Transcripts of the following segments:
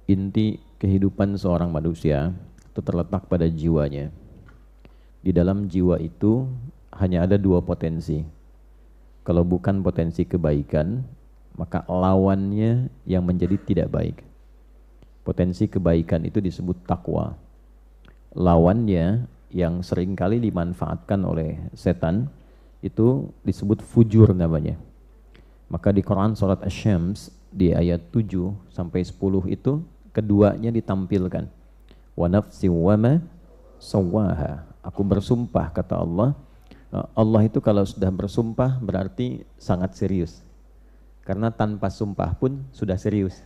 inti kehidupan seorang manusia itu terletak pada jiwanya. Di dalam jiwa itu hanya ada dua potensi. Kalau bukan potensi kebaikan, maka lawannya yang menjadi tidak baik. Potensi kebaikan itu disebut takwa. Lawannya yang seringkali dimanfaatkan oleh setan itu disebut fujur namanya. Maka di Quran surat Asy-Syams di ayat 7 sampai 10 itu keduanya ditampilkan. Wa nafsi wa ma sawwaha. Aku bersumpah, kata Allah. Allah itu kalau sudah bersumpah berarti sangat serius. Karena tanpa sumpah pun sudah serius.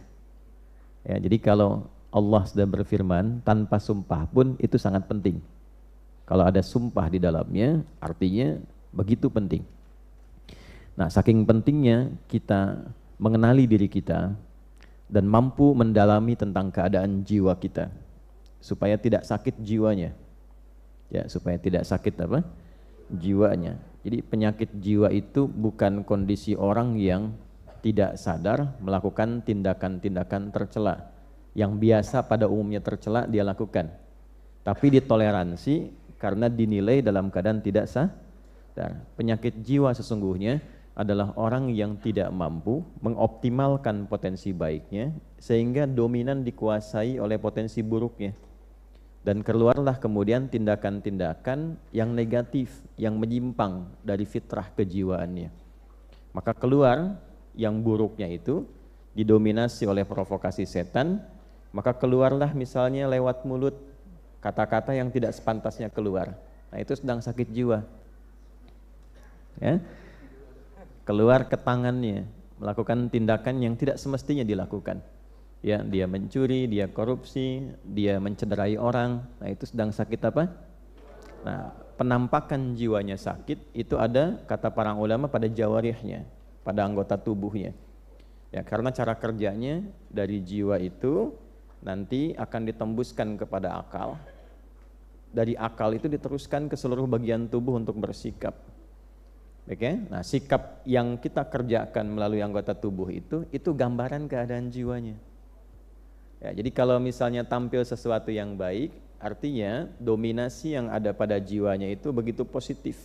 Ya, jadi kalau Allah sudah berfirman tanpa sumpah pun itu sangat penting. Kalau ada sumpah di dalamnya artinya begitu penting. Nah, saking pentingnya kita mengenali diri kita dan mampu mendalami tentang keadaan jiwa kita supaya tidak sakit jiwanya. Ya, supaya tidak sakit apa? Jiwanya. Jadi penyakit jiwa itu bukan kondisi orang yang tidak sadar melakukan tindakan-tindakan tercela yang biasa pada umumnya tercela dia lakukan, tapi ditoleransi karena dinilai dalam keadaan tidak sadar. Penyakit jiwa sesungguhnya adalah orang yang tidak mampu mengoptimalkan potensi baiknya sehingga dominan dikuasai oleh potensi buruknya. Dan keluarlah kemudian tindakan-tindakan yang negatif, yang menyimpang dari fitrah kejiwaannya. Maka keluar yang buruknya itu didominasi oleh provokasi setan, maka keluarlah misalnya lewat mulut kata-kata yang tidak sepantasnya keluar. Nah, itu sedang sakit jiwa. Ya. Keluar ke tangannya, melakukan tindakan yang tidak semestinya dilakukan. Ya, dia mencuri, dia korupsi, dia mencederai orang. Nah, itu sedang sakit apa? Nah, penampakan jiwanya sakit itu ada kata para ulama pada jawarihnya, pada anggota tubuhnya. Ya, karena cara kerjanya dari jiwa itu nanti akan ditembuskan kepada akal. Dari akal itu diteruskan ke seluruh bagian tubuh untuk bersikap. Oke? Nah, sikap yang kita kerjakan melalui anggota tubuh itu gambaran keadaan jiwanya. Ya, jadi kalau misalnya tampil sesuatu yang baik, artinya dominasi yang ada pada jiwanya itu begitu positif.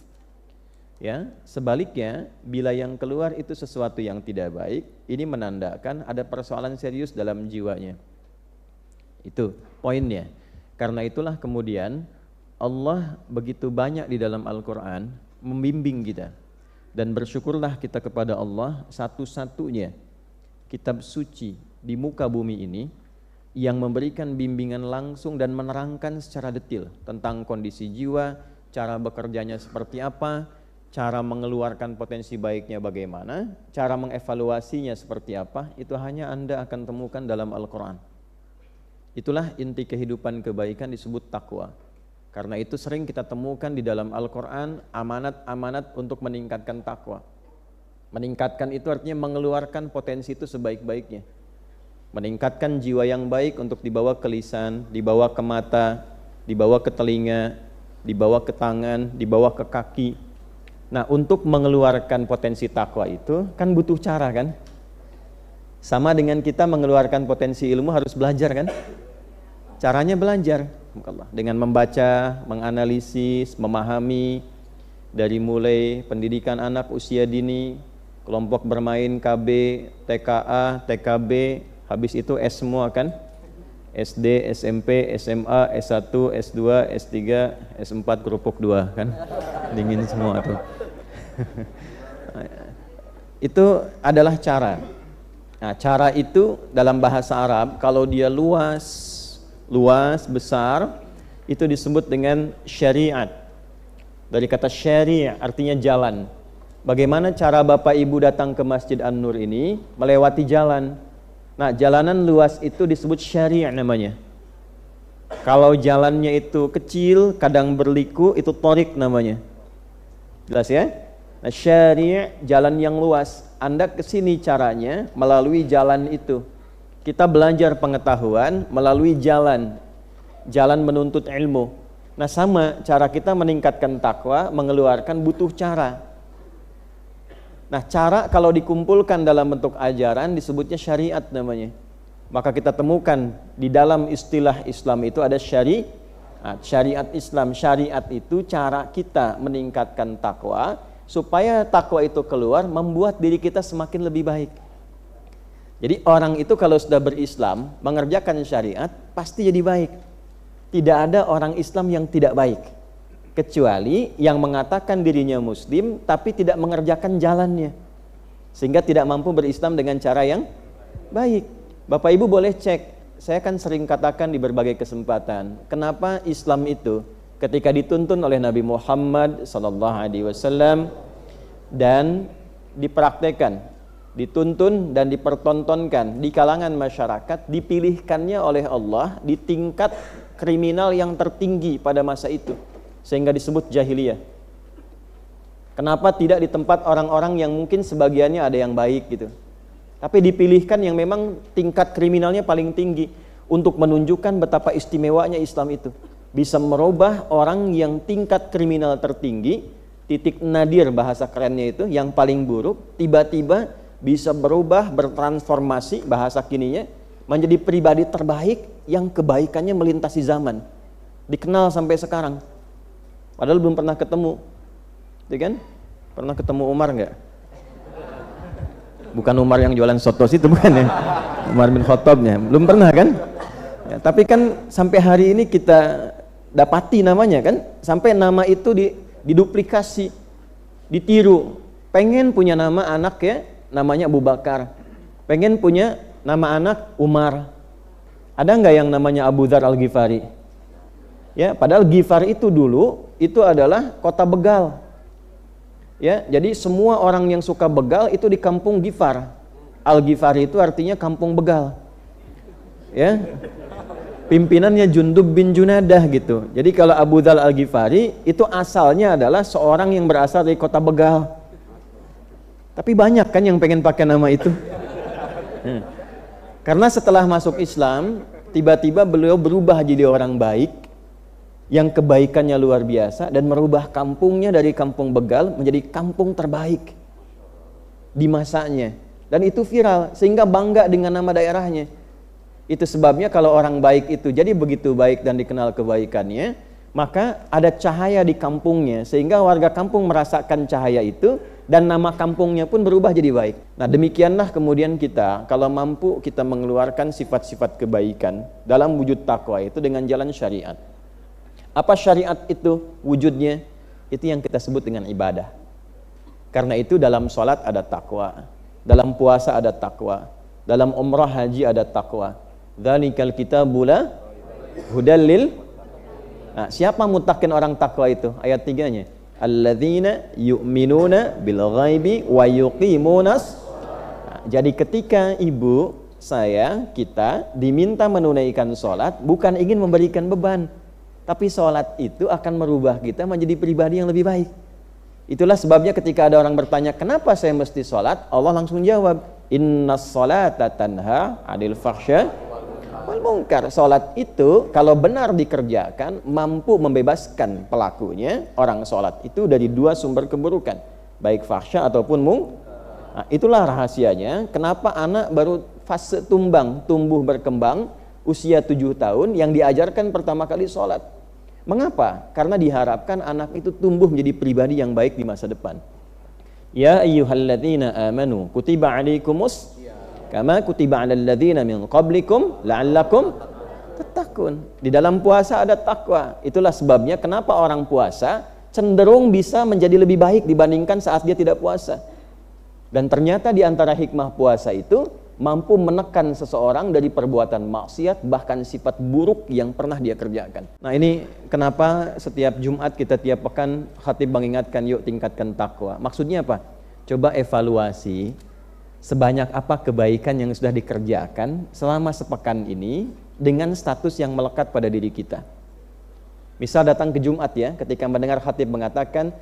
Ya, sebaliknya bila yang keluar itu sesuatu yang tidak baik, ini menandakan ada persoalan serius dalam jiwanya. Itu poinnya. Karena itulah kemudian Allah begitu banyak di dalam Al-Quran membimbing kita. Dan bersyukurlah kita kepada Allah, satu-satunya kitab suci di muka bumi ini yang memberikan bimbingan langsung dan menerangkan secara detail tentang kondisi jiwa, cara bekerjanya seperti apa, cara mengeluarkan potensi baiknya bagaimana, cara mengevaluasinya seperti apa, itu hanya Anda akan temukan dalam Al-Quran. Itulah inti kehidupan kebaikan disebut takwa. Karena itu sering kita temukan di dalam Al-Quran amanat-amanat untuk meningkatkan takwa. Meningkatkan itu artinya mengeluarkan potensi itu sebaik-baiknya. Meningkatkan jiwa yang baik untuk dibawa ke lisan, dibawa ke mata, dibawa ke telinga, dibawa ke tangan, dibawa ke kaki. Nah, untuk mengeluarkan potensi takwa itu kan butuh cara kan? Sama dengan kita mengeluarkan potensi ilmu harus belajar kan? Caranya belajar dengan membaca, menganalisis, memahami dari mulai pendidikan anak usia dini, kelompok bermain KB, TKA, TKB, habis itu S semua kan? SD, SMP, SMA, S1, S2, S3, S4, kerupuk 2 kan? Dingin semua tuh. Itu adalah cara. Nah, cara itu dalam bahasa Arab kalau dia luas, besar, itu disebut dengan syariat. Dari kata syari' artinya jalan. Bagaimana cara Bapak Ibu datang ke Masjid An-Nur ini? Melewati jalan. Nah, jalanan luas itu disebut syari' namanya. Kalau jalannya itu kecil, kadang berliku, itu torik namanya. Jelas ya? Nah, syari' jalan yang luas. Anda kesini caranya melalui jalan itu. Kita belajar pengetahuan melalui jalan menuntut ilmu. Nah, sama cara kita meningkatkan takwa, mengeluarkan butuh cara. Nah, cara kalau dikumpulkan dalam bentuk ajaran disebutnya syariat namanya. Maka kita temukan di dalam istilah Islam itu ada syariat. Syariat Islam, syariat itu cara kita meningkatkan takwa supaya takwa itu keluar membuat diri kita semakin lebih baik. Jadi orang itu kalau sudah berislam, mengerjakan syariat pasti jadi baik. Tidak ada orang Islam yang tidak baik, kecuali yang mengatakan dirinya muslim tapi tidak mengerjakan jalannya, sehingga tidak mampu berislam dengan cara yang baik. Bapak Ibu boleh cek, saya kan sering katakan di berbagai kesempatan, kenapa Islam itu ketika dituntun oleh Nabi Muhammad SAW dan dipraktekkan, dituntun dan dipertontonkan di kalangan masyarakat, dipilihkannya oleh Allah di tingkat kriminal yang tertinggi pada masa itu, sehingga disebut jahiliyah. Kenapa tidak di tempat orang-orang yang mungkin sebagiannya ada yang baik gitu, tapi dipilihkan yang memang tingkat kriminalnya paling tinggi untuk menunjukkan betapa istimewanya Islam itu. Bisa merubah orang yang tingkat kriminal tertinggi, titik nadir bahasa kerennya itu, yang paling buruk, tiba-tiba bisa berubah, bertransformasi bahasa kininya, menjadi pribadi terbaik yang kebaikannya melintasi zaman, dikenal sampai sekarang. Padahal belum pernah ketemu, ya kan? Pernah ketemu Umar nggak? Bukan Umar yang jualan soto itu, bukan ya? Umar bin Khattabnya, belum pernah kan? Ya, tapi kan sampai hari ini kita dapati namanya kan, sampai nama itu diduplikasi, ditiru. Pengen punya nama anak ya, namanya Abu Bakar. Pengen punya nama anak Umar. Ada nggak yang namanya Abu Dzar Al-Ghifari? Ya, padahal Ghifar itu dulu itu adalah kota begal. Ya, jadi semua orang yang suka begal itu di kampung Ghifar. Al-Ghifari itu artinya kampung begal. Ya. Pimpinannya Jundub bin Junadah gitu. Jadi kalau Abu Dzar Al-Ghifari itu asalnya adalah seorang yang berasal dari kota begal. Tapi banyak kan yang pengen pakai nama itu. Karena setelah masuk Islam, tiba-tiba beliau berubah jadi orang baik, yang kebaikannya luar biasa, dan merubah kampungnya dari kampung begal menjadi kampung terbaik di masanya. Dan itu viral, sehingga bangga dengan nama daerahnya. Itu sebabnya kalau orang baik itu jadi begitu baik dan dikenal kebaikannya, maka ada cahaya di kampungnya, sehingga warga kampung merasakan cahaya itu, dan nama kampungnya pun berubah jadi baik. Nah, demikianlah kemudian kita, kalau mampu kita mengeluarkan sifat-sifat kebaikan dalam wujud takwa itu dengan jalan syariat. Apa syariat itu wujudnya? Itu yang kita sebut dengan ibadah. Karena itu dalam sholat ada takwa, dalam puasa ada takwa, dalam umrah haji ada takwa. Dzalikal kitabu la hudal lil. Nah, siapa mutakin orang takwa itu? Ayat 3-nya. Alladzina yu'minuna bil ghaibi wa yuqimunas. Nah, jadi ketika ibu, saya, kita diminta menunaikan sholat, bukan ingin memberikan beban, tapi sholat itu akan merubah kita menjadi pribadi yang lebih baik. Itulah sebabnya ketika ada orang bertanya, kenapa saya mesti sholat? Allah langsung jawab, innas sholata tanha 'anil fahsya wal munkar. Sholat itu kalau benar dikerjakan mampu membebaskan pelakunya, orang sholat itu, dari dua sumber keburukan, baik fahsya ataupun munkar. Nah, itulah rahasianya kenapa anak baru fase tumbuh berkembang usia 7 tahun yang diajarkan pertama kali sholat. Mengapa? Karena diharapkan anak itu tumbuh menjadi pribadi yang baik di masa depan. Ya ayyuhalladzina amanu kutiba alaikumus kama kutiba 'alal ladzina min qablikum la'allakum tattaqun. Di dalam puasa ada takwa. Itulah sebabnya kenapa orang puasa cenderung bisa menjadi lebih baik dibandingkan saat dia tidak puasa. Dan ternyata di antara hikmah puasa itu mampu menekan seseorang dari perbuatan maksiat, bahkan sifat buruk yang pernah dia kerjakan. Nah, ini kenapa setiap Jumat kita tiap pekan khatib mengingatkan yuk tingkatkan takwa. Maksudnya apa? Coba evaluasi sebanyak apa kebaikan yang sudah dikerjakan selama sepekan ini dengan status yang melekat pada diri kita. Misal datang ke Jumat ya, ketika mendengar khatib mengatakan,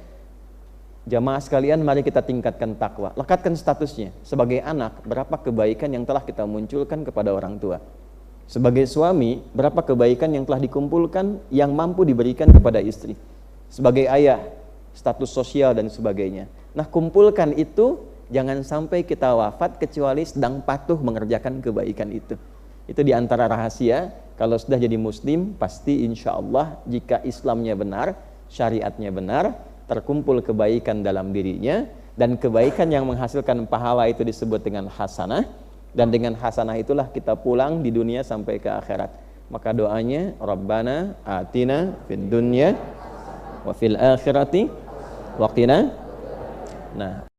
jamaah sekalian mari kita tingkatkan takwa. Lekatkan statusnya. Sebagai anak, berapa kebaikan yang telah kita munculkan kepada orang tua. Sebagai suami, berapa kebaikan yang telah dikumpulkan yang mampu diberikan kepada istri. Sebagai ayah, status sosial dan sebagainya. Nah, kumpulkan itu, jangan sampai kita wafat kecuali sedang patuh mengerjakan kebaikan itu. Itu diantara rahasia. Kalau sudah jadi muslim, pasti insya Allah jika Islamnya benar, syariatnya benar, terkumpul kebaikan dalam dirinya, dan kebaikan yang menghasilkan pahala itu disebut dengan hasanah, dan dengan hasanah itulah kita pulang di dunia sampai ke akhirat. Maka doanya, Rabbana atina fid dunya wa fil akhirati wa qina. Nah,